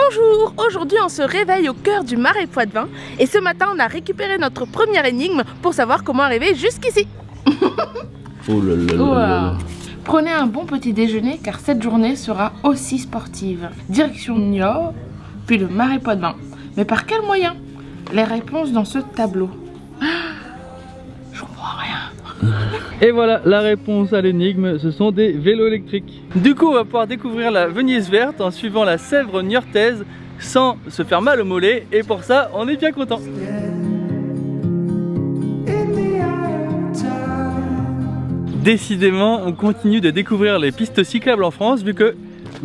Bonjour, aujourd'hui on se réveille au cœur du Marais Poitevin et ce matin on a récupéré notre première énigme pour savoir comment arriver jusqu'ici. Oh là là là là. Prenez un bon petit déjeuner car cette journée sera aussi sportive. Direction Niort, puis le Marais Poitevin. Mais par quel moyen? Les réponses dans ce tableau. Je comprends rien. Et voilà la réponse à l'énigme, ce sont des vélos électriques. Du coup on va pouvoir découvrir la Venise verte en suivant la Sèvre niortaise sans se faire mal au mollet et pour ça on est bien content. Décidément on continue de découvrir les pistes cyclables en France vu que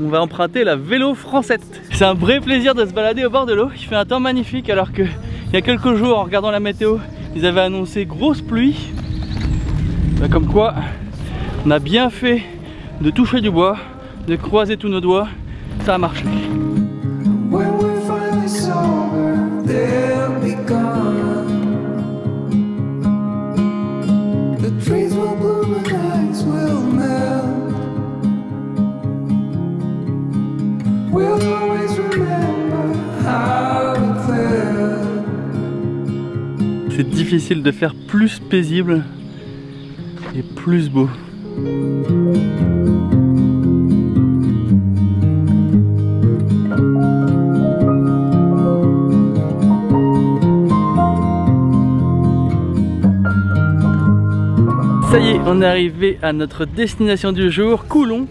on va emprunter la vélo française. C'est un vrai plaisir de se balader au bord de l'eau, il fait un temps magnifique alors que il y a quelques jours en regardant la météo ils avaient annoncé grosse pluie. Comme quoi, on a bien fait de toucher du bois, de croiser tous nos doigts, ça a marché. C'est difficile de faire plus paisible et plus beau. Ça y est, on est arrivé à notre destination du jour, Coulon,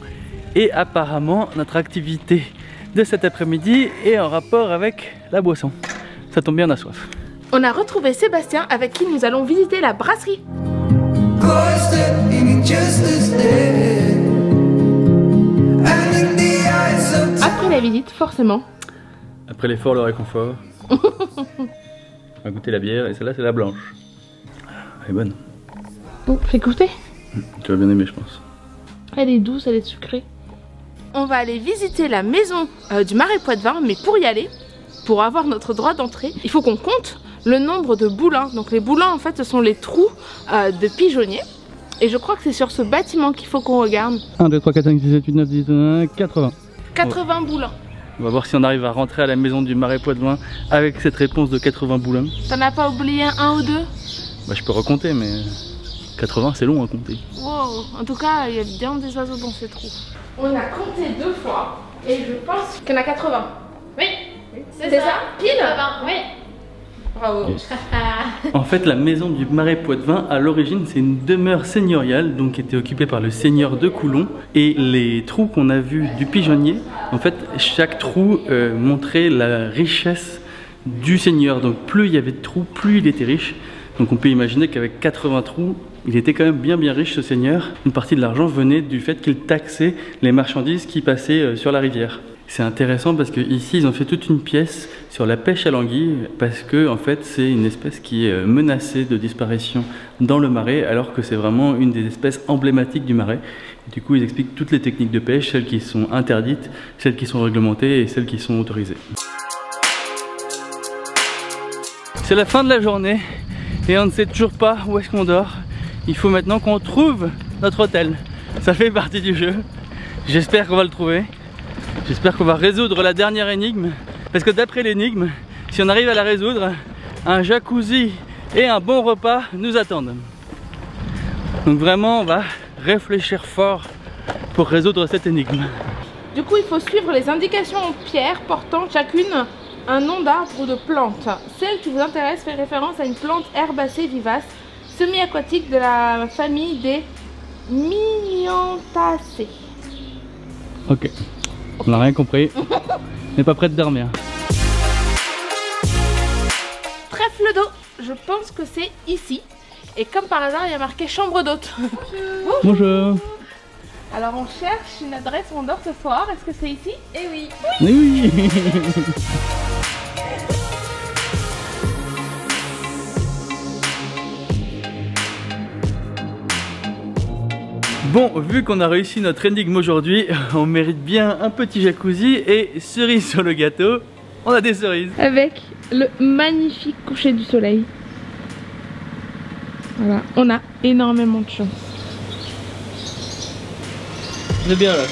et apparemment notre activité de cet après-midi est en rapport avec la boisson. Ça tombe bien, on a soif. On a retrouvé Sébastien avec qui nous allons visiter la brasserie. Après la visite, forcément. Après l'effort, le réconfort. On va goûter la bière et celle-là c'est la blanche. Elle est bonne. Bon, fais goûter. Tu vas bien aimer je pense. Elle est douce, elle est sucrée. On va aller visiter la maison du Marais Poitevin, mais pour y aller, pour avoir notre droit d'entrée, il faut qu'on compte le nombre de boulins. Donc les boulins en fait ce sont les trous de pigeonniers. Et je crois que c'est sur ce bâtiment qu'il faut qu'on regarde. 1, 2, 3, 4, 5, 6, 7, 8, 9, 10, 11, 80. 80 boulins. On va voir si on arrive à rentrer à la maison du Marais Poitevin avec cette réponse de 80 boulins. T'en as pas oublié un ou deux? Bah je peux recompter mais 80 c'est long à compter. Wow, en tout cas il y a bien des oiseaux dans ces trous. On a compté 2 fois et je pense qu'il y en a 80. Oui, c'est ça? Pile? 80, oui. Bravo. Yes. En fait la maison du Marais Poitevin à l'origine c'est une demeure seigneuriale donc qui était occupée par le seigneur de Coulon et les trous qu'on a vus du pigeonnier en fait chaque trou montrait la richesse du seigneur, donc plus il y avait de trous plus il était riche, donc on peut imaginer qu'avec 80 trous il était quand même bien riche ce seigneur. Une partie de l'argent venait du fait qu'il taxait les marchandises qui passaient sur la rivière. C'est intéressant parce que ici ils ont fait toute une pièce sur la pêche à l'anguille parce que en fait c'est une espèce qui est menacée de disparition dans le marais alors que c'est vraiment une des espèces emblématiques du marais. Et du coup ils expliquent toutes les techniques de pêche, celles qui sont interdites, celles qui sont réglementées et celles qui sont autorisées. C'est la fin de la journée et on ne sait toujours pas où est-ce qu'on dort. Il faut maintenant qu'on trouve notre hôtel. Ça fait partie du jeu. J'espère qu'on va le trouver. J'espère qu'on va résoudre la dernière énigme. Parce que d'après l'énigme, si on arrive à la résoudre, un jacuzzi et un bon repas nous attendent. Donc vraiment, on va réfléchir fort pour résoudre cette énigme. Du coup, il faut suivre les indications en pierre portant chacune un nom d'arbre ou de plante. Celle qui vous intéresse fait référence à une plante herbacée vivace, semi-aquatique de la famille des Mignontacées. Ok. On n'a rien compris. On n'est pas prêt de dormir. Trèfle d'eau, je pense que c'est ici. Et comme par hasard, il y a marqué chambre d'hôte. Bonjour. Alors on cherche une adresse où on dort ce soir. Est-ce que c'est ici? Eh oui. Oui. Bon, vu qu'on a réussi notre énigme aujourd'hui, on mérite bien un petit jacuzzi et cerise sur le gâteau, on a des cerises. Avec le magnifique coucher du soleil. Voilà, on a énormément de chance. C'est bien là.